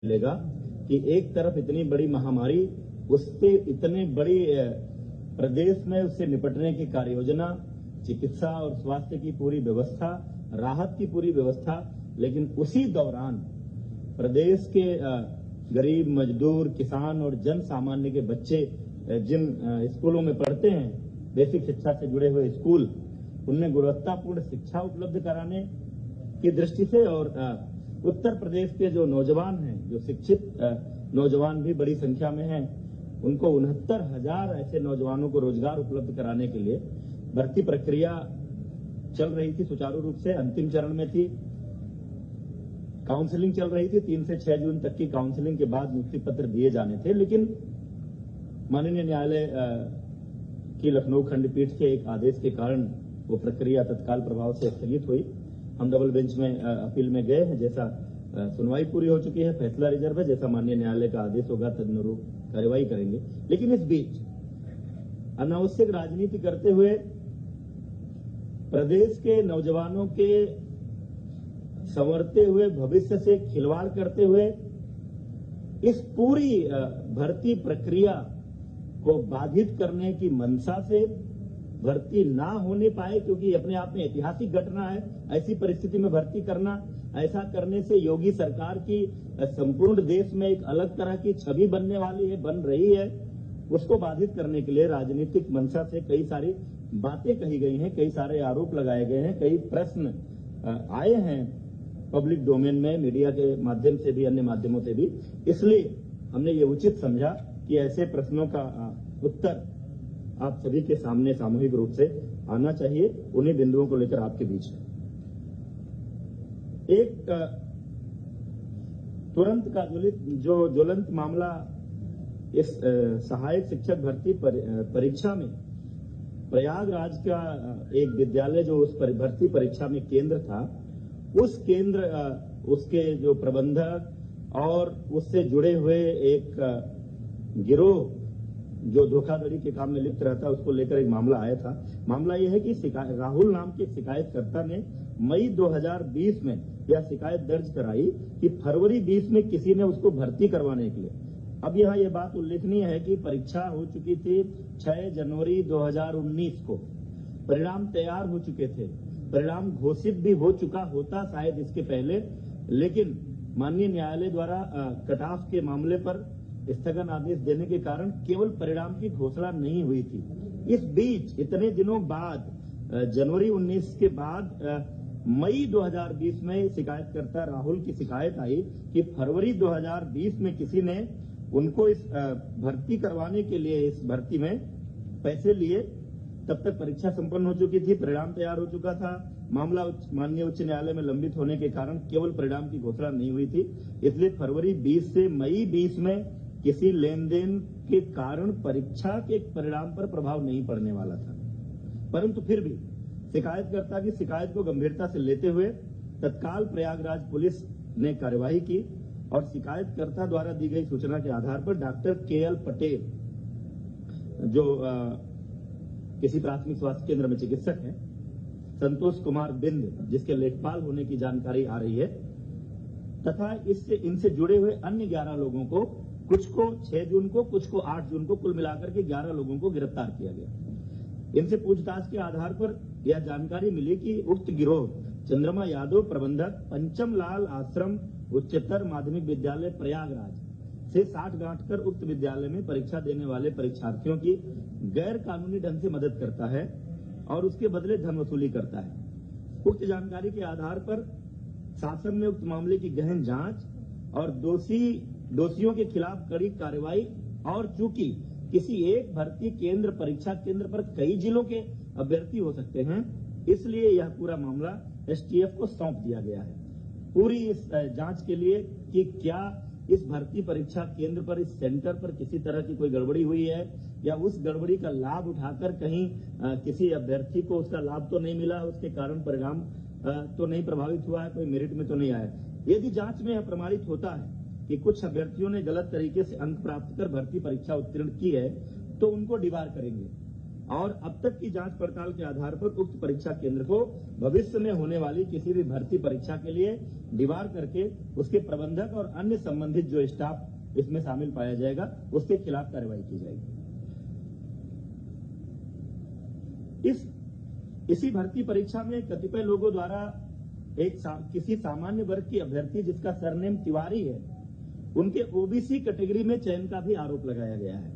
मिलेगा कि एक तरफ इतनी बड़ी महामारी, उससे इतने बड़ी प्रदेश में उससे निपटने की कार्ययोजना, चिकित्सा और स्वास्थ्य की पूरी व्यवस्था, राहत की पूरी व्यवस्था, लेकिन उसी दौरान प्रदेश के गरीब मजदूर, किसान और जन सामान्य के बच्चे जिन स्कूलों में पढ़ते हैं, बेसिक शिक्षा से जुड़े हुए स्कूल, उनमें गुणवत्तापूर्ण शिक्षा उपलब्ध कराने की दृष्टि से और उत्तर प्रदेश के जो नौजवान हैं, जो शिक्षित नौजवान भी बड़ी संख्या में हैं, उनको 69,000 ऐसे नौजवानों को रोजगार उपलब्ध कराने के लिए भर्ती प्रक्रिया चल रही थी, सुचारू रूप से अंतिम चरण में थी। काउंसलिंग चल रही थी, 3 से 6 जून तक की काउंसलिंग के बाद नियुक्ति पत्र दिए जाने थे, लेकिन माननीय न्यायालय की लखनऊ खंडपीठ के एक आदेश के कारण वो प्रक्रिया तत्काल प्रभाव से स्थगित हुई। हम डबल बेंच में अपील में गए हैं, जैसा सुनवाई पूरी हो चुकी है, फैसला रिजर्व है, जैसा माननीय न्यायालय का आदेश होगा तदनुरूप कार्रवाई करेंगे। लेकिन इस बीच अनावश्यक राजनीति करते हुए प्रदेश के नौजवानों के संवरते हुए भविष्य से खिलवाड़ करते हुए इस पूरी भर्ती प्रक्रिया को बाधित करने की मंशा से भर्ती ना होने पाए, क्योंकि अपने आप में ऐतिहासिक घटना है। ऐसी परिस्थिति में भर्ती करना, ऐसा करने से योगी सरकार की संपूर्ण देश में एक अलग तरह की छवि बनने वाली है, बन रही है। उसको बाधित करने के लिए राजनीतिक मंशा से कई सारी बातें कही गई हैं, कई सारे आरोप लगाए गए हैं, कई प्रश्न आए हैं पब्लिक डोमेन में, मीडिया के माध्यम से भी, अन्य माध्यमों से भी। इसलिए हमने ये उचित समझा कि ऐसे प्रश्नों का उत्तर आप सभी के सामने सामूहिक रूप से आना चाहिए। उन्हीं बिंदुओं को लेकर आपके बीच है एक तुरंत का ज्वलंत मामला इस सहायक शिक्षक भर्ती परीक्षा में प्रयागराज का एक विद्यालय जो उस भर्ती परीक्षा में केंद्र था, उस केंद्र उसके जो प्रबंधक और उससे जुड़े हुए एक गिरोह जो धोखाधड़ी के काम में लिप्त रहता है, उसको लेकर एक मामला आया था। मामला यह है कि राहुल नाम के शिकायतकर्ता ने मई 2020 में यह शिकायत दर्ज कराई कि फरवरी 20 में किसी ने उसको भर्ती करवाने के लिए। अब यहाँ ये बात उल्लेखनीय है कि परीक्षा हो चुकी थी 6 जनवरी 2019 को, परिणाम तैयार हो चुके थे, परिणाम घोषित भी हो चुका होता शायद इसके पहले, लेकिन माननीय न्यायालय द्वारा कट ऑफ के मामले पर स्थगन आदेश देने के कारण केवल परिणाम की घोषणा नहीं हुई थी। इस बीच इतने दिनों बाद जनवरी 19 के बाद मई 2020 में शिकायतकर्ता राहुल की शिकायत आई कि फरवरी 2020 में किसी ने उनको इस भर्ती करवाने के लिए इस भर्ती में पैसे लिए। तब तक परीक्षा संपन्न हो चुकी थी, परिणाम तैयार हो चुका था। मामला माननीय उच्च न्यायालय में लंबित होने के कारण केवल परिणाम की घोषणा नहीं हुई थी। इसलिए फरवरी 20 से मई 20 में किसी लेन देन के कारण परीक्षा के परिणाम पर प्रभाव नहीं पड़ने वाला था। परंतु फिर भी शिकायतकर्ता की शिकायत को गंभीरता से लेते हुए तत्काल प्रयागराज पुलिस ने कार्यवाही की और शिकायतकर्ता द्वारा दी गई सूचना के आधार पर डॉक्टर KL पटेल, जो किसी प्राथमिक स्वास्थ्य केंद्र में चिकित्सक हैं, संतोष कुमार बिंद, जिसके लेखपाल होने की जानकारी आ रही है, तथा इनसे जुड़े हुए अन्य 11 लोगों को, कुछ को 6 जून को, कुछ को 8 जून को, कुल मिलाकर के 11 लोगों को गिरफ्तार किया गया। इनसे पूछताछ के आधार पर यह जानकारी मिली कि उक्त गिरोह चंद्रमा यादव, प्रबंधक पंचम लाल आश्रम उच्चतर माध्यमिक विद्यालय प्रयागराज से 60 गांठ कर उक्त विद्यालय में परीक्षा देने वाले परीक्षार्थियों की गैर कानूनी ढंग से मदद करता है और उसके बदले धन वसूली करता है। उक्त जानकारी के आधार पर शासन ने उक्त मामले की गहन जांच और दोषियों के खिलाफ कड़ी कार्रवाई, और चूंकि किसी एक भर्ती केंद्र, परीक्षा केंद्र पर कई जिलों के अभ्यर्थी हो सकते हैं, इसलिए यह पूरा मामला STF को सौंप दिया गया है। पूरी इस जांच के लिए कि क्या इस भर्ती परीक्षा केंद्र पर, इस सेंटर पर किसी तरह की कोई गड़बड़ी हुई है या उस गड़बड़ी का लाभ उठाकर कहीं किसी अभ्यर्थी को उसका लाभ तो नहीं मिला, उसके कारण परिणाम तो नहीं प्रभावित हुआ है, कोई मेरिट में तो नहीं आया। यदि जांच में यह प्रमाणित होता है कि कुछ अभ्यर्थियों ने गलत तरीके से अंक प्राप्त कर भर्ती परीक्षा उत्तीर्ण की है, तो उनको डिबार करेंगे। और अब तक की जांच पड़ताल के आधार पर उक्त परीक्षा केंद्र को भविष्य में होने वाली किसी भी भर्ती परीक्षा के लिए डिवार करके उसके प्रबंधक और अन्य संबंधित जो स्टाफ इसमें शामिल पाया जाएगा उसके खिलाफ कार्रवाई की जाएगी। इसी भर्ती परीक्षा में कतिपय लोगों द्वारा किसी सामान्य वर्ग की अभ्यर्थी जिसका सरनेम तिवारी है उनके ओबीसी कैटेगरी में चयन का भी आरोप लगाया गया है।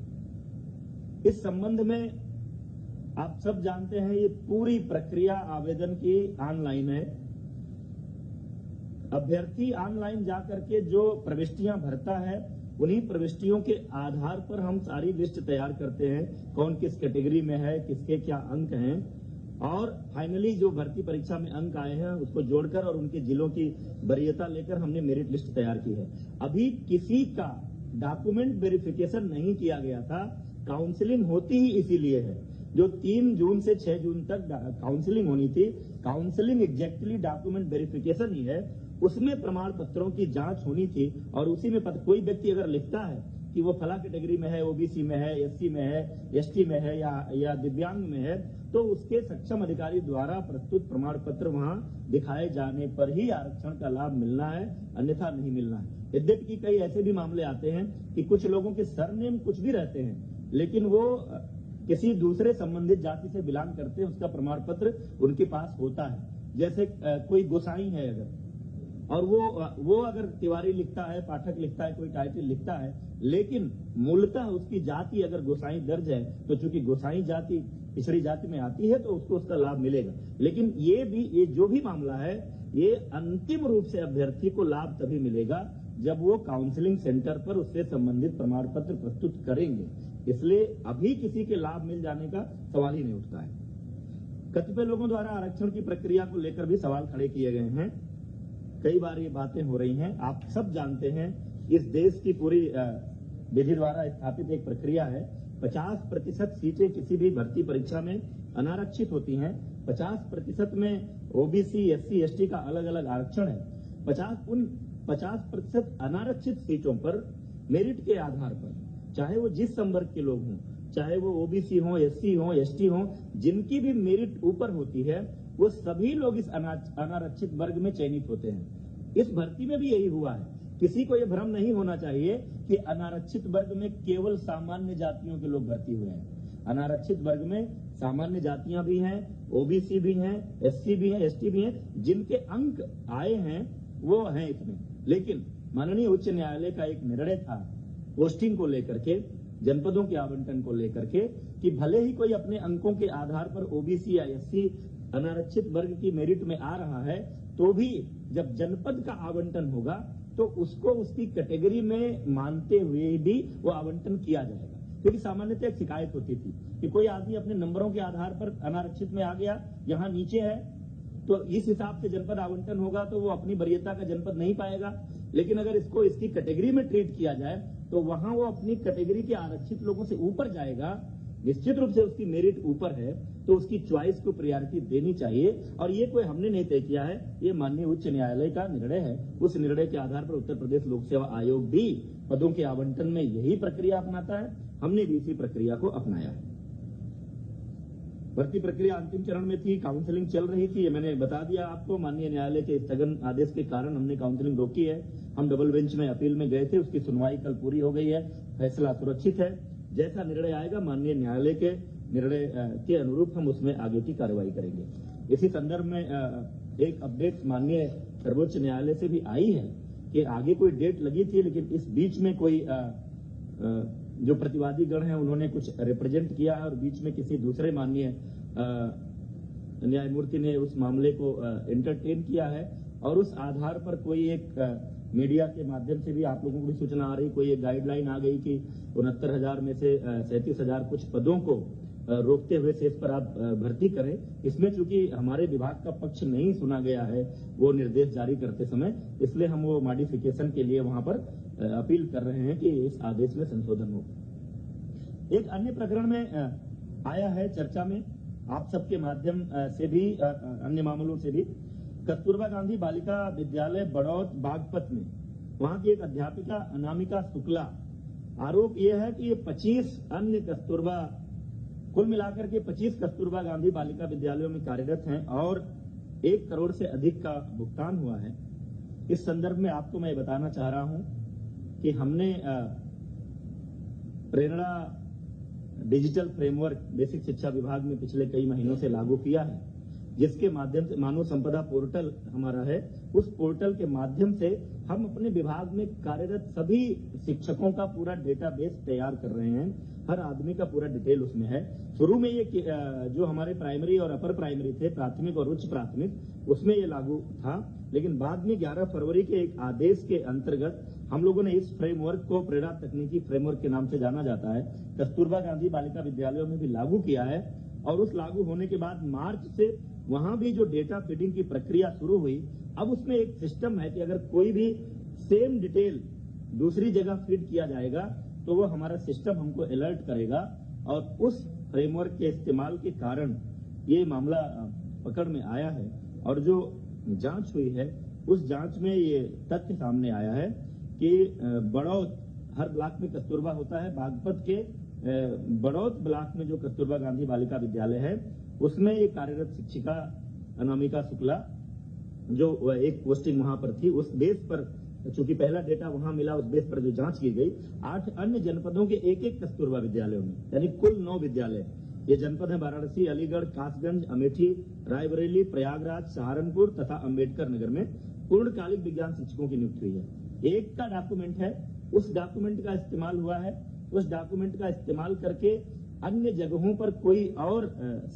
इस संबंध में आप सब जानते हैं ये पूरी प्रक्रिया आवेदन की ऑनलाइन है। अभ्यर्थी ऑनलाइन जाकर के जो प्रविष्टियां भरता है उन्हीं प्रविष्टियों के आधार पर हम सारी लिस्ट तैयार करते हैं, कौन किस कैटेगरी में है, किसके क्या अंक हैं, और फाइनली जो भर्ती परीक्षा में अंक आए हैं उसको जोड़कर और उनके जिलों की वरीयता लेकर हमने मेरिट लिस्ट तैयार की है। अभी किसी का डॉक्यूमेंट वेरिफिकेशन नहीं किया गया था। काउंसलिंग होती ही इसीलिए है। जो 3 जून से 6 जून तक काउंसलिंग होनी थी, काउंसलिंग एग्जैक्टली डॉक्यूमेंट वेरिफिकेशन ही है। उसमें प्रमाण पत्रों की जांच होनी थी और उसी में कोई व्यक्ति अगर लिखता है कि वो फला कैटेगरी में है, ओबीसी में है, एससी में है, एसटी में है या दिव्यांग में है, तो उसके सक्षम अधिकारी द्वारा प्रस्तुत प्रमाण पत्र वहां दिखाए जाने पर ही आरक्षण का लाभ मिलना है, अन्यथा नहीं मिलना है। यद्यपि कि कई ऐसे भी मामले आते हैं कि कुछ लोगों के सरनेम कुछ भी रहते हैं लेकिन वो किसी दूसरे संबंधित जाति से बिलोंग करते हैं, उसका प्रमाण पत्र उनके पास होता है। जैसे कोई गोसाई है अगर, और वो अगर तिवारी लिखता है, पाठक लिखता है, कोई टाइटल लिखता है, लेकिन मूलतः उसकी जाति अगर गोसाई दर्ज है तो चूंकि गोसाई जाति पिछड़ी जाति में आती है तो उसको उसका लाभ मिलेगा। लेकिन ये जो भी मामला है ये अंतिम रूप से अभ्यर्थी को लाभ तभी मिलेगा जब वो काउंसलिंग सेंटर पर उससे संबंधित प्रमाण पत्र प्रस्तुत करेंगे। इसलिए अभी किसी के लाभ मिल जाने का सवाल ही नहीं उठता है। कतिपय लोगों द्वारा आरक्षण की प्रक्रिया को लेकर भी सवाल खड़े किए गए हैं। कई बार ये बातें हो रही हैं। आप सब जानते हैं इस देश की पूरी विधि द्वारा स्थापित एक प्रक्रिया है। 50% सीटें किसी भी भर्ती परीक्षा में अनारक्षित होती हैं। 50% में ओबीसी, एससी, एसटी का अलग अलग आरक्षण है। 50% अनारक्षित सीटों पर मेरिट के आधार पर, चाहे वो जिस संवर्ग के लोग हों, चाहे वो ओबीसी हों, एससी हों, एसटी हों, जिनकी भी मेरिट ऊपर होती है वो सभी लोग इस अनारक्षित वर्ग में चयनित होते हैं। इस भर्ती में भी यही हुआ है। किसी को यह भ्रम नहीं होना चाहिए कि अनारक्षित वर्ग में केवल सामान्य जातियों के लोग भर्ती हुए हैं। अनारक्षित वर्ग में सामान्य जातियां भी हैं, ओबीसी भी हैं, एससी भी हैं, एसटी भी हैं। जिनके अंक आए हैं वो हैं इसमें। लेकिन माननीय उच्च न्यायालय का एक निर्णय था पोस्टिंग को लेकर के, जनपदों के आवंटन को लेकर के, कि भले ही कोई अपने अंकों के आधार पर ओबीसी या एससी अनारक्षित वर्ग की मेरिट में आ रहा है तो भी जब जनपद का आवंटन होगा तो उसको उसकी कैटेगरी में मानते हुए भी वो आवंटन किया जाएगा। क्योंकि सामान्यतः एक शिकायत होती थी कि कोई आदमी अपने नंबरों के आधार पर अनारक्षित में आ गया, यहाँ नीचे है, तो इस हिसाब से जनपद आवंटन होगा तो वो अपनी वरीयता का जनपद नहीं पाएगा। लेकिन अगर इसको इसकी कैटेगरी में ट्रीट किया जाए तो वहां वो अपनी कैटेगरी के आरक्षित लोगों से ऊपर जाएगा। निश्चित रूप से उसकी मेरिट ऊपर है तो उसकी च्वाइस को प्रायोरिटी देनी चाहिए। और ये कोई हमने नहीं तय किया है, ये माननीय उच्च न्यायालय का निर्णय है। उस निर्णय के आधार पर उत्तर प्रदेश लोक सेवा आयोग भी पदों के आवंटन में यही प्रक्रिया अपनाता है। हमने भी इसी प्रक्रिया को अपनाया है। भर्ती प्रक्रिया अंतिम चरण में थी, काउंसलिंग चल रही थी, ये मैंने बता दिया आपको। माननीय न्यायालय के स्थगन आदेश के कारण हमने काउंसलिंग रोकी है। हम डबल बेंच में अपील में गए थे, उसकी सुनवाई कल पूरी हो गई है। फैसला सुरक्षित है। जैसा निर्णय आएगा माननीय न्यायालय के निर्णय के अनुरूप हम उसमें आगे की कार्रवाई करेंगे। इसी संदर्भ में एक अपडेट माननीय सर्वोच्च न्यायालय से भी आई है कि आगे कोई डेट लगी थी, लेकिन इस बीच में कोई जो प्रतिवादी गण है उन्होंने कुछ रिप्रेजेंट किया है और बीच में किसी दूसरे माननीय न्यायमूर्ति ने उस मामले को एंटरटेन किया है और उस आधार पर कोई एक मीडिया के माध्यम से भी आप लोगों को भी सूचना आ रही, कोई एक गाइडलाइन आ गई कि 69,000 में से 37,000 कुछ पदों को रोकते हुए शेष पर आप भर्ती करें। इसमें चूंकि हमारे विभाग का पक्ष नहीं सुना गया है वो निर्देश जारी करते समय, इसलिए हम वो मॉडिफिकेशन के लिए वहां पर अपील कर रहे हैं कि इस आदेश में संशोधन हो। एक अन्य प्रकरण में आया है चर्चा में आप सबके माध्यम से भी, अन्य मामलों से भी, कस्तूरबा गांधी बालिका विद्यालय बड़ौत बागपत में वहां की एक अध्यापिका अनामिका शुक्ला, आरोप यह है कि ये 25 अन्य कस्तूरबा कुल मिलाकर के 25 कस्तूरबा गांधी बालिका विद्यालयों में कार्यरत हैं और 1 करोड़ से अधिक का भुगतान हुआ है। इस संदर्भ में आपको मैं बताना चाह रहा हूं कि हमने प्रेरणा डिजिटल फ्रेमवर्क बेसिक शिक्षा विभाग में पिछले कई महीनों से लागू किया है, जिसके माध्यम से मानव संपदा पोर्टल हमारा है। उस पोर्टल के माध्यम से हम अपने विभाग में कार्यरत सभी शिक्षकों का पूरा डेटाबेस तैयार कर रहे हैं। हर आदमी का पूरा डिटेल उसमें है। शुरू में ये जो हमारे प्राइमरी और अपर प्राइमरी थे, प्राथमिक और उच्च प्राथमिक, उसमें ये लागू था, लेकिन बाद में 11 फरवरी के एक आदेश के अंतर्गत हम लोगों ने इस फ्रेमवर्क को प्रेरणा तकनीकी फ्रेमवर्क के नाम से जाना जाता है, कस्तूरबा गांधी बालिका विद्यालयों में भी लागू किया है। और उस लागू होने के बाद मार्च से वहां भी जो डेटा फीडिंग की प्रक्रिया शुरू हुई, अब उसमें एक सिस्टम है कि अगर कोई भी सेम डिटेल दूसरी जगह फीड किया जाएगा तो वो हमारा सिस्टम हमको अलर्ट करेगा। और उस फ्रेमवर्क के इस्तेमाल के कारण ये मामला पकड़ में आया है। और जो जांच हुई है उस जांच में ये तथ्य सामने आया है कि बड़ौत, हर ब्लॉक में कस्तूरबा होता है, बागपत के बड़ौत ब्लॉक में जो कस्तूरबा गांधी बालिका विद्यालय है उसमें ये कार्यरत शिक्षिका अनामिका शुक्ला जो एक पोस्टिंग वहां पर थी, उस बेस पर चूंकि पहला डेटा वहां मिला, उस बेस पर जो जांच की गई 8 अन्य जनपदों के एक कस्तूरबा विद्यालयों में, यानी कुल 9 विद्यालय। ये जनपद है वाराणसी, अलीगढ़, कासगंज, अमेठी, रायबरेली, प्रयागराज, सहारनपुर तथा अंबेडकर नगर में पूर्णकालिक विज्ञान शिक्षकों की नियुक्ति हुई है। एक का डॉक्यूमेंट है, उस डॉक्यूमेंट का इस्तेमाल हुआ है। उस डॉक्यूमेंट का इस्तेमाल करके अन्य जगहों पर कोई और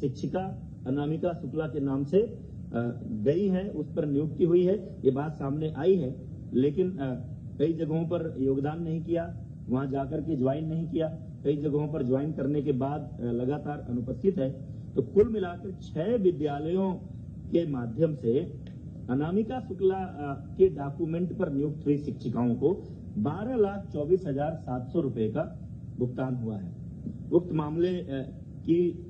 शिक्षिका अनामिका शुक्ला के नाम से गई है, उस पर नियुक्ति हुई है, ये बात सामने आई है। लेकिन कई जगहों पर योगदान नहीं किया, वहां जाकर के ज्वाइन नहीं किया, कई जगहों पर ज्वाइन करने के बाद लगातार अनुपस्थित है। तो कुल मिलाकर 6 विद्यालयों के माध्यम से अनामिका शुक्ला के डॉक्यूमेंट पर नियुक्त हुई शिक्षिकाओं को 12,24,700 रुपए का भुगतान हुआ है। उक्त मामले की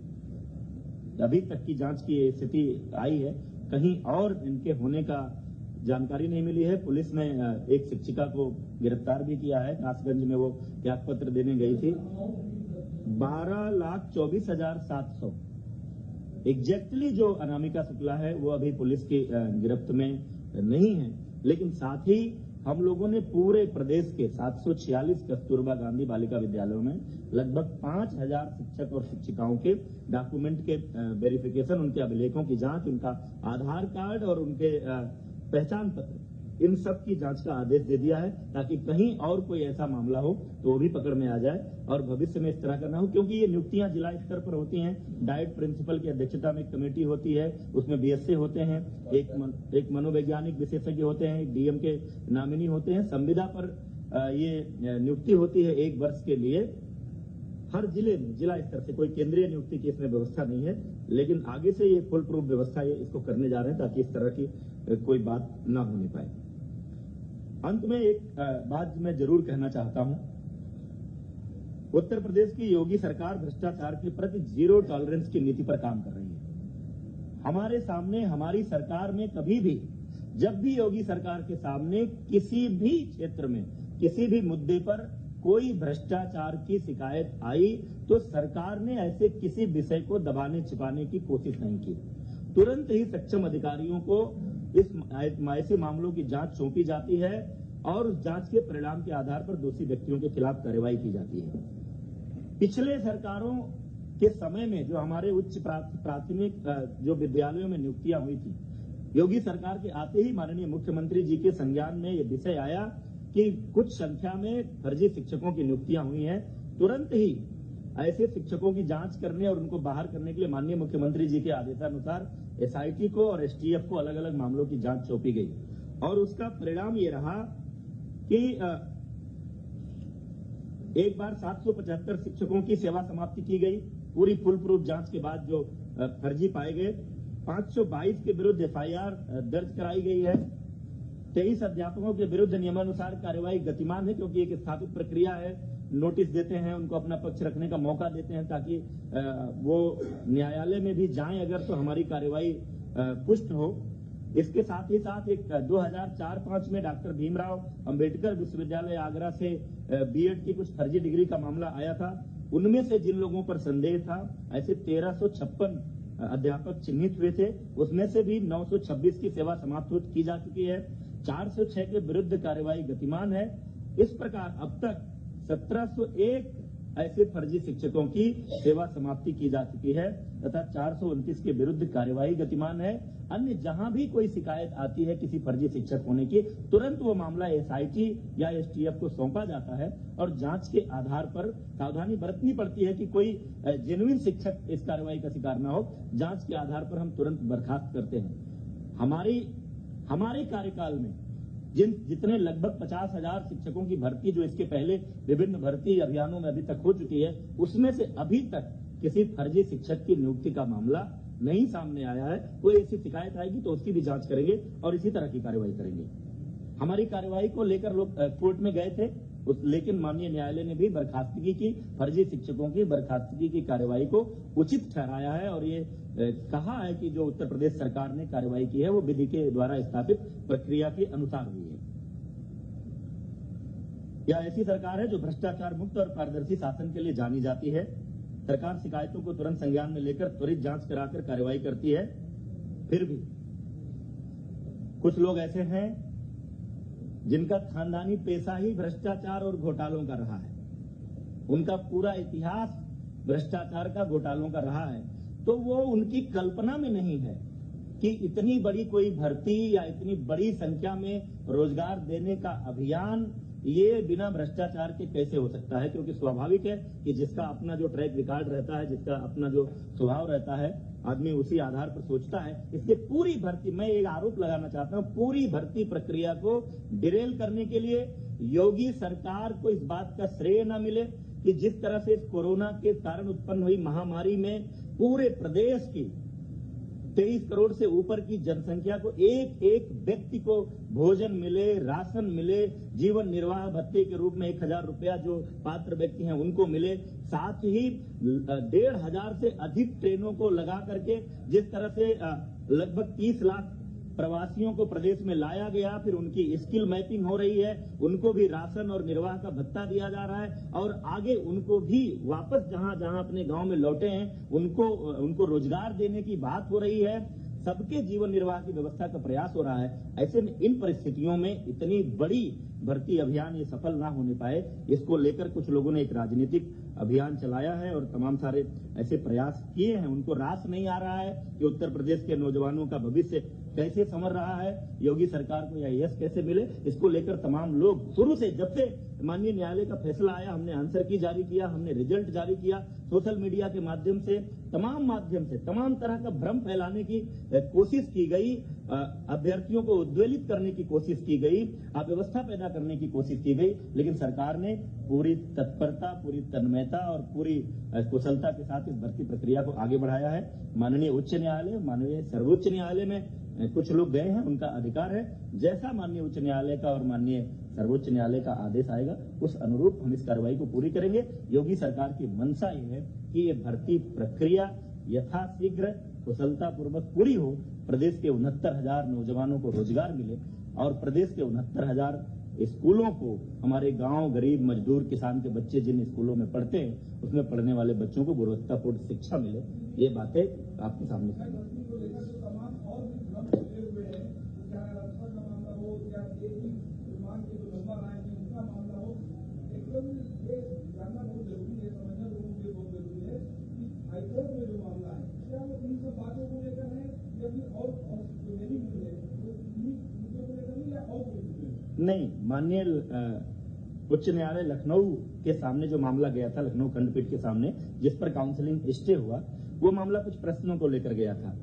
अभी तक की जांच की स्थिति आई है, कहीं और इनके होने का जानकारी नहीं मिली है। पुलिस ने एक शिक्षिका को गिरफ्तार भी किया है, कासगंज में वो त्याग पत्र देने गई थी। 12,24,700 एग्जैक्टली जो अनामिका शुक्ला है वो अभी पुलिस की गिरफ्त में नहीं है। लेकिन साथ ही हम लोगों ने पूरे प्रदेश के 746 कस्तूरबा गांधी बालिका विद्यालयों में लगभग 5,000 शिक्षक और शिक्षिकाओं के डॉक्यूमेंट के वेरिफिकेशन, उनके अभिलेखों की जांच, उनका आधार कार्ड और उनके पहचान पत्र, इन सब की जांच का आदेश दे दिया है, ताकि कहीं और कोई ऐसा मामला हो तो वो भी पकड़ में आ जाए और भविष्य में इस तरह का ना हो। क्योंकि ये नियुक्तियां जिला स्तर पर होती हैं, डाइट प्रिंसिपल की अध्यक्षता में एक कमेटी होती है, उसमें बीएससी होते हैं, एक मनोवैज्ञानिक विशेषज्ञ होते हैं, एक डीएम के नामिनी होते हैं। संविदा पर ये नियुक्ति होती है 1 वर्ष के लिए हर जिले में, जिला स्तर से। कोई केंद्रीय नियुक्ति की इसमें व्यवस्था नहीं है, लेकिन आगे से ये फुल प्रूफ व्यवस्था ये इसको करने जा रहे हैं ताकि इस तरह की कोई बात ना होने पाए। अंत में एक बात मैं जरूर कहना चाहता हूं, उत्तर प्रदेश की योगी सरकार भ्रष्टाचार के प्रति 0 टॉलरेंस की नीति पर काम कर रही है। हमारे सामने, हमारी सरकार में कभी भी, जब भी योगी सरकार के सामने किसी भी क्षेत्र में, किसी भी मुद्दे पर कोई भ्रष्टाचार की शिकायत आई तो सरकार ने ऐसे किसी विषय को दबाने छिपाने की कोशिश नहीं की। तुरंत ही सक्षम अधिकारियों को ऐसे मामलों की जांच सौंपी जाती है और उस जांच के परिणाम के आधार पर दोषी व्यक्तियों के खिलाफ कार्रवाई की जाती है। पिछले सरकारों के समय में जो हमारे उच्च प्राथमिक जो विद्यालयों में नियुक्तियां हुई थी, योगी सरकार के आते ही माननीय मुख्यमंत्री जी के संज्ञान में ये विषय आया कि कुछ संख्या में फर्जी शिक्षकों की नियुक्तियां हुई हैं। तुरंत ही ऐसे शिक्षकों की जांच करने और उनको बाहर करने के लिए माननीय मुख्यमंत्री जी के आदेशानुसार एसआईटी को और एसटीएफ को अलग अलग मामलों की जांच सौंपी गई। और उसका परिणाम ये रहा कि एक बार 775 शिक्षकों की सेवा समाप्ति की गई। पूरी फुल प्रूफ जांच के बाद जो फर्जी पाए गए, 522 के विरुद्ध एफआईआर दर्ज कराई गई है। 23 अध्यापकों के विरुद्ध नियमानुसार कार्यवाही गतिमान है, क्योंकि एक स्थापित प्रक्रिया है। नोटिस देते हैं, उनको अपना पक्ष रखने का मौका देते हैं ताकि वो न्यायालय में भी जाएं अगर तो हमारी कार्यवाही पुष्ट हो। इसके साथ ही साथ एक 2004-05 में डॉक्टर भीमराव अंबेडकर विश्वविद्यालय आगरा से बीएड की कुछ फर्जी डिग्री का मामला आया था। उनमें से जिन लोगों पर संदेह था, ऐसे 1356 अध्यापक चिन्हित हुए थे, उसमें से भी 926 की सेवा समाप्त की जा चुकी है। 406 के विरुद्ध कार्यवाही गतिमान है। इस प्रकार अब तक 1701 ऐसे फर्जी शिक्षकों की सेवा समाप्ति की जा चुकी है तथा 429 के विरुद्ध कार्यवाही गतिमान है। अन्य जहां भी कोई शिकायत आती है किसी फर्जी शिक्षक होने की, तुरंत वो मामला एसआईटी या एसटीएफ को सौंपा जाता है और जांच के आधार पर सावधानी बरतनी पड़ती है कि कोई जेन्युइन शिक्षक इस कार्रवाई का शिकार न हो। जांच के आधार पर हम तुरंत बर्खास्त करते हैं। हमारे कार्यकाल में जितने लगभग 50,000 शिक्षकों की भर्ती जो इसके पहले विभिन्न भर्ती अभियानों में अभी तक हो चुकी है, उसमें से अभी तक किसी फर्जी शिक्षक की नियुक्ति का मामला नहीं सामने आया है। कोई ऐसी शिकायत आएगी तो उसकी भी जांच करेंगे और इसी तरह की कार्रवाई करेंगे। हमारी कार्रवाई को लेकर लोग कोर्ट में गए थे, लेकिन माननीय न्यायालय ने भी बर्खास्तगी की, फर्जी शिक्षकों की बर्खास्तगी की कार्रवाई को उचित ठहराया है और ये कहा है कि जो उत्तर प्रदेश सरकार ने कार्रवाई की है वो विधि के द्वारा स्थापित प्रक्रिया के अनुसार हुई है। यह ऐसी सरकार है जो भ्रष्टाचार मुक्त और पारदर्शी शासन के लिए जानी जाती है। सरकार शिकायतों को तुरंत संज्ञान में लेकर त्वरित जांच कराकर कार्रवाई करती है। फिर भी कुछ लोग ऐसे हैं जिनका खानदानी पेशा ही भ्रष्टाचार और घोटालों का रहा है। उनका पूरा इतिहास भ्रष्टाचार का, घोटालों का रहा है, तो वो उनकी कल्पना में नहीं है कि इतनी बड़ी कोई भर्ती या इतनी बड़ी संख्या में रोजगार देने का अभियान ये बिना भ्रष्टाचार के कैसे हो सकता है। क्योंकि स्वाभाविक है कि जिसका अपना जो ट्रैक रिकॉर्ड रहता है, जिसका अपना जो स्वभाव रहता है, आदमी उसी आधार पर सोचता है। इसलिए पूरी भर्ती, मैं एक आरोप लगाना चाहता हूं, पूरी भर्ती प्रक्रिया को डिरेल करने के लिए योगी सरकार को इस बात का श्रेय न मिले कि जिस तरह से कोरोना के कारण उत्पन्न हुई महामारी में पूरे प्रदेश की 23 करोड़ से ऊपर की जनसंख्या को एक एक व्यक्ति को भोजन मिले, राशन मिले, जीवन निर्वाह भत्ते के रूप में 1,000 रुपया जो पात्र व्यक्ति हैं उनको मिले, साथ ही 1,500 से अधिक ट्रेनों को लगा करके जिस तरह से लगभग 30 लाख प्रवासियों को प्रदेश में लाया गया, फिर उनकी स्किल मैपिंग हो रही है, उनको भी राशन और निर्वाह का भत्ता दिया जा रहा है और आगे उनको भी वापस जहां जहां अपने गांव में लौटे हैं उनको रोजगार देने की बात हो रही है। सबके जीवन निर्वाह की व्यवस्था का प्रयास हो रहा है। ऐसे में इन परिस्थितियों में इतनी बड़ी भर्ती अभियान ये सफल ना होने पाए, इसको लेकर कुछ लोगों ने एक राजनीतिक अभियान चलाया है और तमाम सारे ऐसे प्रयास किए हैं। उनको रास नहीं आ रहा है कि उत्तर प्रदेश के नौजवानों का भविष्य कैसे संवर रहा है, योगी सरकार को यह यश कैसे मिले, इसको लेकर तमाम लोग शुरू से, जब से माननीय न्यायालय का फैसला आया, हमने आंसर की जारी किया, हमने रिजल्ट जारी किया, सोशल मीडिया के माध्यम से, तमाम माध्यम से तमाम तरह का भ्रम फैलाने की कोशिश की गई, अभ्यर्थियों को उद्वेलित करने की कोशिश की गई, अव्यवस्था पैदा करने की कोशिश की गई, लेकिन सरकार ने पूरी तत्परता, पूरी तन्मयता और पूरी कुशलता के साथ इस भर्ती प्रक्रिया को आगे बढ़ाया है। माननीय उच्च न्यायालय, माननीय सर्वोच्च न्यायालय में कुछ लोग गए हैं, उनका अधिकार है। जैसा माननीय उच्च न्यायालय का और माननीय सर्वोच्च न्यायालय का आदेश आएगा उस अनुरूप हम इस कार्रवाई को पूरी करेंगे। योगी सरकार की मंशा ये है कि ये भर्ती प्रक्रिया यथाशीघ्र कुशलतापूर्वक पूरी हो, प्रदेश के 69,000 नौजवानों को रोजगार मिले और प्रदेश के 69,000 स्कूलों को, हमारे गांव गरीब मजदूर किसान के बच्चे जिन स्कूलों में पढ़ते हैं उसमें पढ़ने वाले बच्चों को गुणवत्तापूर्ण शिक्षा मिले। ये बातें आपके सामने नहीं, माननीय उच्च न्यायालय लखनऊ के सामने जो मामला गया था, लखनऊ खंडपीठ के सामने, जिस पर काउंसलिंग स्टे हुआ, वो मामला कुछ प्रश्नों को लेकर गया था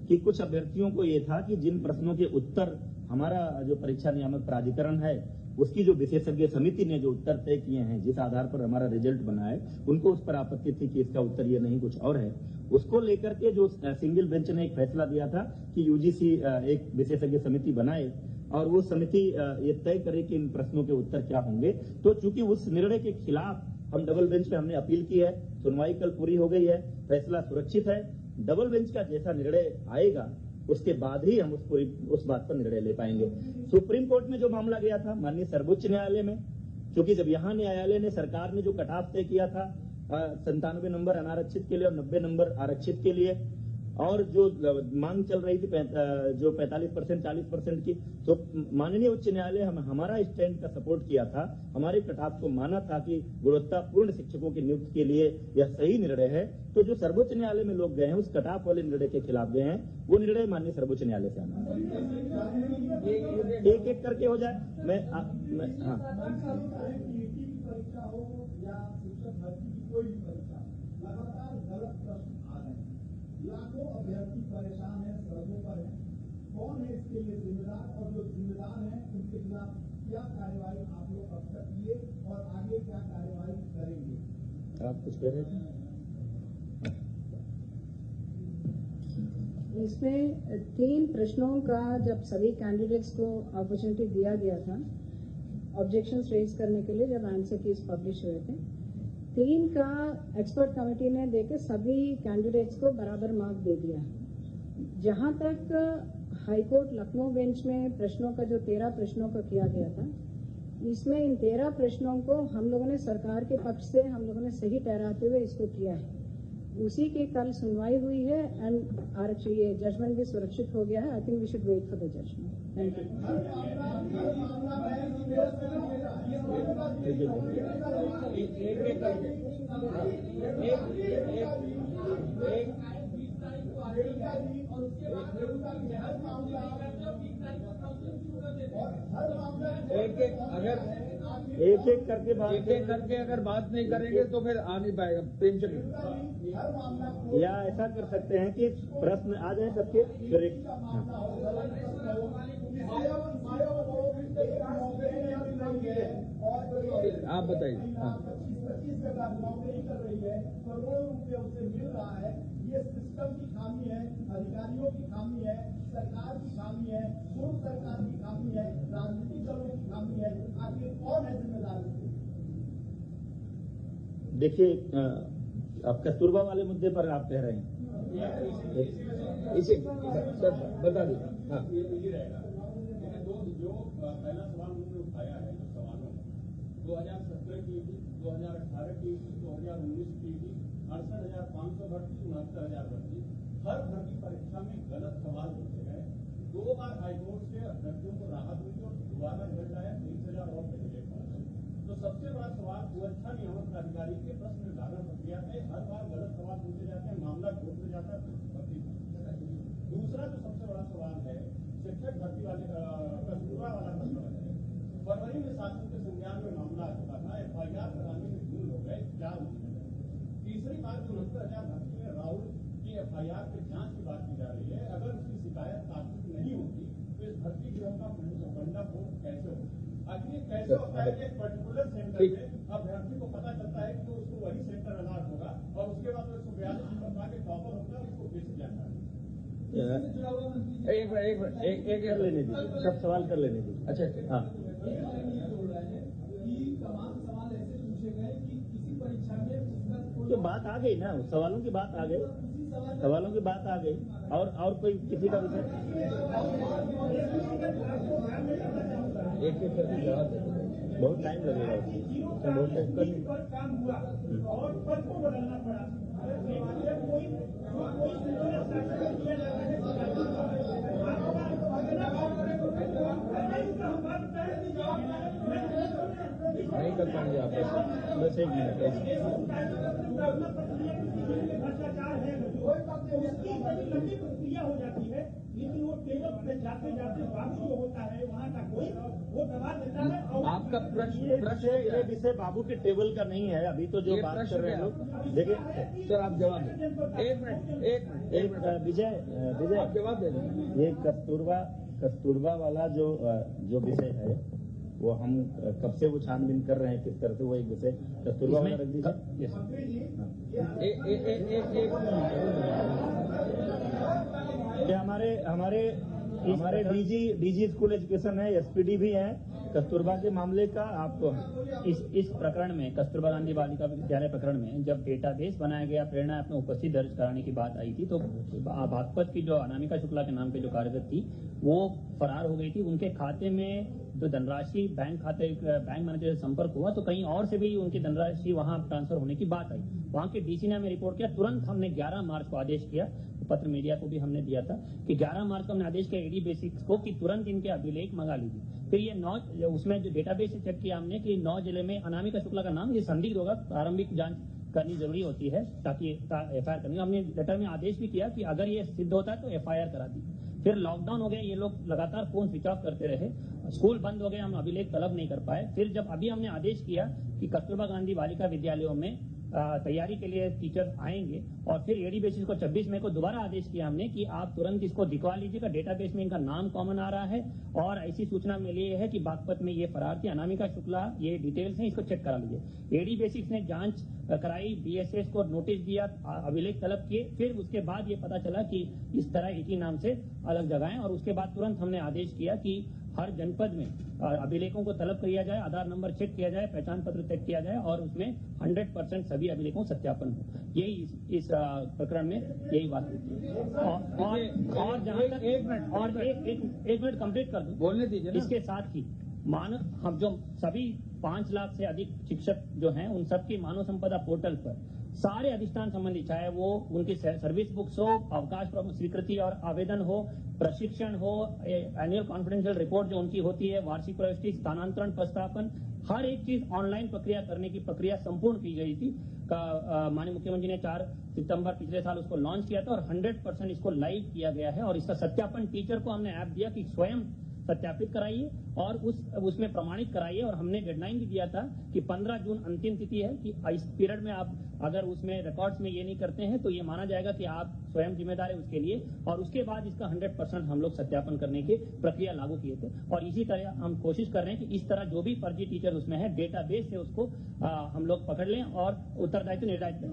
कि कुछ अभ्यर्थियों को ये था कि जिन प्रश्नों के उत्तर हमारा जो परीक्षा नियामक प्राधिकरण है उसकी जो विशेषज्ञ समिति ने जो उत्तर तय किए हैं, जिस आधार पर हमारा रिजल्ट बना है, उनको उस पर आपत्ति थी कि इसका उत्तर ये नहीं कुछ और है। उसको लेकर के जो सिंगल बेंच ने एक फैसला दिया था कि यूजीसी एक विशेषज्ञ समिति बनाए और वो समिति ये तय करे कि इन प्रश्नों के उत्तर क्या होंगे। तो चूंकि उस निर्णय के खिलाफ हम डबल बेंच पे हमने अपील की है, सुनवाई कल पूरी हो गई है, फैसला सुरक्षित है। डबल बेंच का जैसा निर्णय आएगा उसके बाद ही हम उस बात पर निर्णय ले पाएंगे। सुप्रीम कोर्ट में जो मामला गया था माननीय सर्वोच्च न्यायालय में, क्योंकि जब यहाँ न्यायालय ने, सरकार ने जो कट ऑफ तय किया था 97 नंबर अनारक्षित के लिए और 90 नंबर आरक्षित के लिए, और जो मांग चल रही थी जो 45% 40% की, तो माननीय उच्च न्यायालय हमारा स्टैंड का सपोर्ट किया था, हमारे कटाफ को माना था कि गुणवत्तापूर्ण शिक्षकों की नियुक्ति के लिए यह सही निर्णय है। तो जो सर्वोच्च न्यायालय में लोग गए हैं, उस कटाफ वाले निर्णय के खिलाफ गए हैं, वो निर्णय माननीय सर्वोच्च न्यायालय से आना। एक एक करके हो जाए। हाँ, कोई भी परीक्षा लगातार गलत प्रश्न आ रहे हैं, लाखों अभ्यर्थी परेशान है, सड़कों पर है। कौन है इसके लिए जिम्मेदार, और जो जिम्मेदार हैं उनके खिलाफ क्या कार्रवाई आप लोग अब तक किए और आगे क्या कार्रवाई करेंगे? आप कुछ कह रहे थे? इसमें 3 प्रश्नों का जब सभी कैंडिडेट्स को अपॉर्चुनिटी दिया गया था ऑब्जेक्शंस रेज करने के लिए, जब आंसर कीज पब्लिश हुए थे, 3 का एक्सपर्ट कमेटी ने देके सभी कैंडिडेट्स को बराबर मार्क दे दिया। जहां तक हाईकोर्ट लखनऊ बेंच में प्रश्नों का जो 13 प्रश्नों का किया गया था, इसमें इन 13 प्रश्नों को हम लोगों ने सरकार के पक्ष से हम लोगों ने सही ठहराते हुए इसको किया है। उसी की कल सुनवाई हुई है एंड आरक्षण ये जजमेंट भी सुरक्षित हो गया है। I think we should wait for the judgement. Thank you. एक एक करके अगर बात नहीं करेंगे तो फिर आ नहीं पाएगा। प्रेमचंद, या ऐसा कर सकते हैं कि प्रश्न आ जाए सबके, फिर एक आप बताइए। 25,000 नौकरी कर रही है, करोड़ों रुपए उसे मिल रहा है। ये सिस्टम की खामी है, अधिकारियों की खामी है, सरकार की खामी है, पूर्व सरकार की खामी है, राजनीतिक दलों की खामी है। आखिर कौन है जिम्मेदार? देखिए, अब कस्तूरबा वाले मुद्दे पर आप कह रहे हैं, इसे बता दीजिए। हाँ, जो पहला सवाल उन्होंने उठाया है, जो सवालों 2017 की थी, 2018 की थी, 2019 की थी, 68,500 भर्ती, 69,000 भर्ती। हर भर्ती परीक्षा में गलत सवाल पूछे गए। 2 बार हाईकोर्ट से अभ्यर्थियों को राहत मिली और दोबारा रिजल्ट आया, 30,000 और कैंडिडेट पास। तो सबसे बड़ा सवाल सुरक्षा नियामक प्राधिकारी के प्रश्न निर्धारण प्रक्रिया में हर बार गलत सवाल पूछे जाते हैं, मामला कोर्ट में जाता है, भर्ती। दूसरा जो सबसे बड़ा सवाल है शिक्षक भर्ती वाले कस्तूरबा वाला प्रश्न है। फरवरी में शासन के संज्ञान में मामला आ चुका था, FIR कराने में जून हो गए, क्या होती है? तीसरी बात 69,000 भर्ती में राहुल की FIR की जांच की बात की जा रही है। अगर उसकी शिकायत तात्विक नहीं होती तो इस भर्ती गिरोह का फंडा फोड़ कैसे होगा? आखिर कैसे होता है कि पर्टिकुलर सेंटर में अभ्यर्थी को पता चलता है कि उसको वही सेंटर अलॉट होगा और उसके बाद 142 नंबर पाके टॉपर होगा, उसको कैसे जानना है? एक कर लेने दीजिए, सब सवाल कर लेने दीजिए। अच्छा, हाँ, तमाम सवाल ऐसे पूछे गए कि किसी परीक्षा में तो बात आ गई ना, सवालों की बात आ गई, सवालों की बात आ गई। और कोई किसी का विषय एक करके जवाब दे। बहुत टाइम लगेगा उसमें, बहुत टाइम काम हुआ और पद को बदलना पड़ा। नहीं कर पाएंगे आप। बस 1 मिनट। लंबी प्रक्रिया हो जाती है, लेकिन वो टेबल पे जाते जाते बाबू जो होता है वहाँ का कोई वो दबा देता है। और आपका प्रश्न ये विषय बाबू के टेबल का नहीं है। अभी तो जो बात कर रहे हैं लोग, देखिए सर, आप जवाब दें। एक मिनट विजय आप जवाब दे दें। ये कस्तूरबा वाला जो विषय है, वो हम कब से वो छानबीन कर रहे हैं, किस तरह से वो एक विषय कस्तूरबा वाला रख दीजिए। हमारे डीजी स्कूल एजुकेशन है, SPD भी है कस्तूरबा के मामले का। आप इस प्रकरण में, कस्तूरबा गांधी बालिका विद्यालय प्रकरण में जब डेटाबेस बनाया गया, प्रेरणा ऐप में उपस्थित दर्ज कराने की बात आई थी, तो बागपत की जो अनामिका शुक्ला के नाम पे जो कार्यरत थी, वो फरार हो गई थी। उनके खाते में तो धनराशि बैंक खाते बैंक मैनेजर से संपर्क हुआ तो कहीं और से भी उनकी धनराशि वहां ट्रांसफर होने की बात आई। वहां के डीसी ने हमें रिपोर्ट किया, तुरंत हमने 11 मार्च को आदेश किया, पत्र मीडिया को भी हमने दिया था कि 11 मार्च को हमने आदेश किया एडी बेसिक्स को कि तुरंत इनके अभिलेख मंगा लीजिए। फिर ये 9 उसमें जो डेटाबेस से चेक किया हमने कि 9 जिले में अनामिका शुक्ला का नाम ये संदिग्ध होगा, प्रारंभिक जांच करनी जरूरी होती है ताकि एफआईआर करनी। हमने लेटर में आदेश भी किया कि अगर ये सिद्ध होता है तो एफआईआर करा दी। फिर लॉकडाउन हो गया, ये लोग लगातार फोन स्विच ऑफ करते रहे, स्कूल बंद हो गए, हम अभिलेख तलब नहीं कर पाए। फिर जब अभी हमने आदेश किया कि कस्तूरबा गांधी बालिका विद्यालयों में तैयारी के लिए टीचर आएंगे और फिर एडी बेसिस को 26 मई को दोबारा आदेश किया हमने कि आप तुरंत इसको दिखवा लीजिएगा, डेटाबेस में इनका नाम कॉमन आ रहा है और ऐसी सूचना मिली है कि बागपत में ये फरार थी, अनामिका शुक्ला, ये डिटेल्स हैं, इसको चेक करा लीजिए। एडी बेसिक्स ने जांच कराई, बीएसएस को नोटिस दिया, अभिलेख तलब किए, फिर उसके बाद ये पता चला कि इस तरह एक ही नाम से अलग जगह है और उसके बाद तुरंत हमने आदेश किया कि हर जनपद में अभिलेखों को तलब किया जाए, आधार नंबर चेक किया जाए, पहचान पत्र चेक किया जाए और उसमें 100% सभी अभिलेखों सत्यापन हो। यही इस प्रकरण में यही बात होती है। और जहां तक एक मिनट कंप्लीट कर दूं, बोलने दीजिए ना। इसके साथ ही हम जो सभी 5 लाख से अधिक शिक्षक जो हैं उन सबकी मानव संपदा पोर्टल पर सारे अधिष्ठान संबंधी, चाहे वो उनकी सर्विस बुक्स हो, अवकाश स्वीकृति और आवेदन हो, प्रशिक्षण हो, एनुअल कॉन्फिडेंशियल रिपोर्ट जो उनकी होती है, वार्षिक प्रविष्टि, स्थानांतरण प्रस्तापन, हर एक चीज ऑनलाइन प्रक्रिया करने की प्रक्रिया संपूर्ण की गई थी। माननीय मुख्यमंत्री ने 4 सितंबर पिछले साल उसको लॉन्च किया था और 100% इसको लाइव किया गया है और इसका सत्यापन टीचर को हमने ऐप दिया कि स्वयं सत्यापित कराइए और उसमें प्रमाणित कराइए। और हमने डेडलाइन भी दिया था कि 15 जून अंतिम तिथि है कि इस पीरियड में आप अगर उसमें रिकॉर्ड्स में ये नहीं करते हैं तो ये माना जाएगा कि आप स्वयं जिम्मेदार है उसके लिए। और उसके बाद इसका 100% हम लोग सत्यापन करने की प्रक्रिया लागू किए थे और इसी तरह हम कोशिश कर रहे हैं कि इस तरह जो भी फर्जी टीचर उसमें है डेटाबेस से उसको हम लोग पकड़ लें और उत्तरदायित्व निर्धारित करें।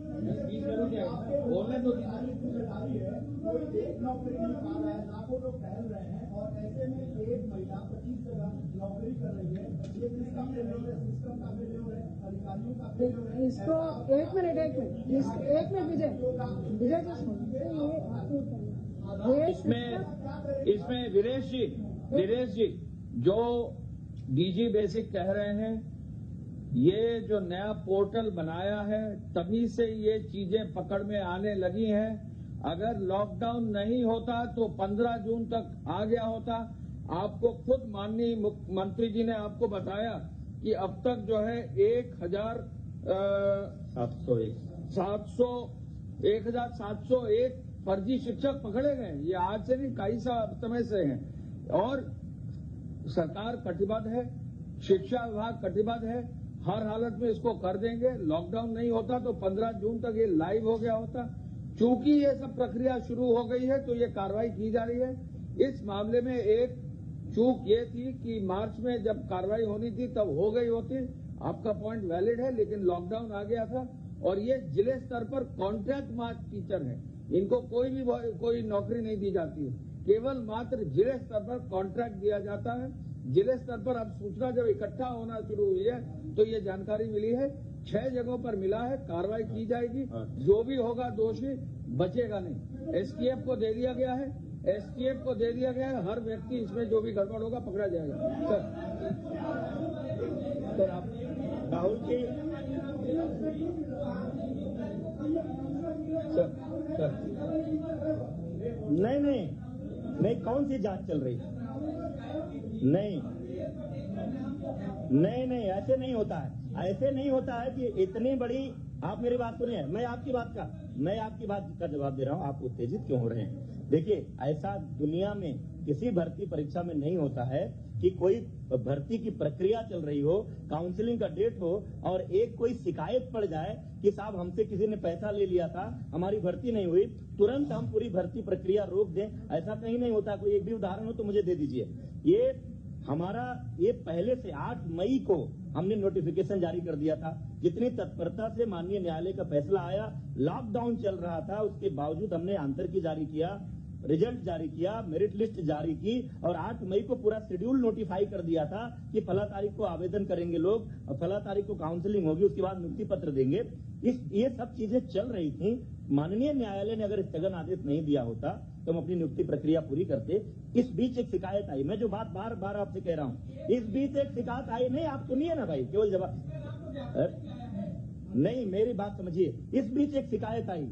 बोलने तो जिम्मेदारी है, कोई एक नौकरी नहीं पा रहा है, लाखों लोग टहल रहे हैं और ऐसे में एक महिला 25 जगह नौकरी कर रही है। ये किसका फेल्योर है? सिस्टम का फेल्योर है, अधिकारियों का फेल्योर है। इसको एक मिनट विजय इसमें वीरेश जी जो डीजी बेसिक कह रहे हैं, ये जो नया पोर्टल बनाया है तभी से ये चीजें पकड़ में आने लगी हैं। अगर लॉकडाउन नहीं होता तो 15 जून तक आ गया होता। आपको खुद माननीय मुख्यमंत्री जी ने आपको बताया कि अब तक जो है 1701 फर्जी शिक्षक पकड़े गए। ये आज से नहीं, कई समय से हैं और सरकार कटिबद्ध है, शिक्षा विभाग कटिबद्ध है, हर हालत में इसको कर देंगे। लॉकडाउन नहीं होता तो 15 जून तक ये लाइव हो गया होता। चूंकि ये सब प्रक्रिया शुरू हो गई है तो ये कार्रवाई की जा रही है। इस मामले में एक चूक ये थी कि मार्च में जब कार्रवाई होनी थी तब हो गई होती। आपका पॉइंट वैलिड है, लेकिन लॉकडाउन आ गया था और ये जिले स्तर पर कॉन्ट्रैक्ट मार्च टीचर है, इनको कोई नौकरी नहीं दी जाती है, केवल मात्र जिले स्तर पर कॉन्ट्रैक्ट दिया जाता है। जिले स्तर पर अब सूचना जब इकट्ठा होना शुरू हुई है तो ये जानकारी मिली है, 6 जगहों पर मिला है, कार्रवाई की जाएगी। जो भी होगा दोषी बचेगा नहीं। एसटीएफ को दे दिया गया है, हर व्यक्ति इसमें जो भी गड़बड़ होगा पकड़ा जाएगा। सर आप राहुल जी सर नहीं, कौन सी जांच चल रही है? नहीं, ऐसे नहीं होता है। ऐसे नहीं होता है कि इतनी बड़ी, आप मेरी बात सुनिए, मैं आपकी बात का जवाब दे रहा हूं, आप उत्तेजित क्यों हो रहे हैं? देखिए, ऐसा दुनिया में किसी भर्ती परीक्षा में नहीं होता है कि कोई भर्ती की प्रक्रिया चल रही हो, काउंसलिंग का डेट हो और एक कोई शिकायत पड़ जाए कि साहब हमसे किसी ने पैसा ले लिया था, हमारी भर्ती नहीं हुई, तुरंत हम पूरी भर्ती प्रक्रिया रोक दें। ऐसा कहीं नहीं होता। कोई एक भी उदाहरण हो तो मुझे दे दीजिए। ये पहले से 8 मई को हमने नोटिफिकेशन जारी कर दिया था। जितनी तत्परता से माननीय न्यायालय का फैसला आया, लॉकडाउन चल रहा था, उसके बावजूद हमने आंतर की जारी किया, रिजल्ट जारी किया, मेरिट लिस्ट जारी की और 8 मई को पूरा शेड्यूल नोटिफाई कर दिया था कि फला तारीख को आवेदन करेंगे लोग, फला तारीख को काउंसलिंग होगी, उसके बाद नियुक्ति पत्र देंगे। ये सब चीजें चल रही थी। माननीय न्यायालय ने अगर स्थगन आदेश नहीं दिया होता तो तो हम अपनी नियुक्ति प्रक्रिया पूरी करते। इस बीच एक शिकायत आई, मैं जो बात बार बार आपसे कह रहा हूँ, इस बीच एक शिकायत आई, नहीं आप सुनिए ना भाई, केवल जवाब नहीं, मेरी बात समझिए। इस बीच एक शिकायत आई,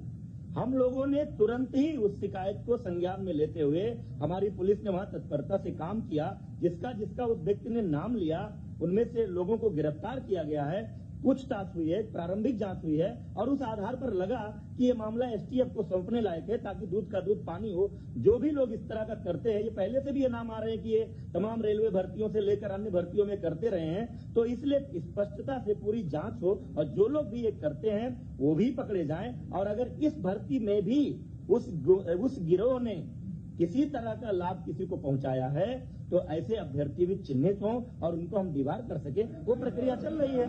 हम लोगों ने तुरंत ही उस शिकायत को संज्ञान में लेते हुए हमारी पुलिस ने वहां तत्परता से काम किया। जिसका जिसका उस व्यक्ति ने नाम लिया उनमें से लोगों को गिरफ्तार किया गया है, पूछताछ हुई है, प्रारंभिक जांच हुई है और उस आधार पर लगा कि ये मामला एसटीएफ को सौंपने लायक है ताकि दूध का दूध पानी हो। जो भी लोग इस तरह का करते हैं, ये पहले से भी ये नाम आ रहे हैं कि ये तमाम रेलवे भर्तियों से लेकर अन्य भर्तियों में करते रहे हैं, तो इसलिए स्पष्टता से पूरी जांच हो और जो लोग भी ये करते हैं वो भी पकड़े जाएं। और अगर इस भर्ती में भी उस गिरोह ने किसी तरह का लाभ किसी को पहुंचाया है तो ऐसे अभ्यर्थी भी चिन्हित हों और उनको हम दीवार कर सके, वो प्रक्रिया चल रही है।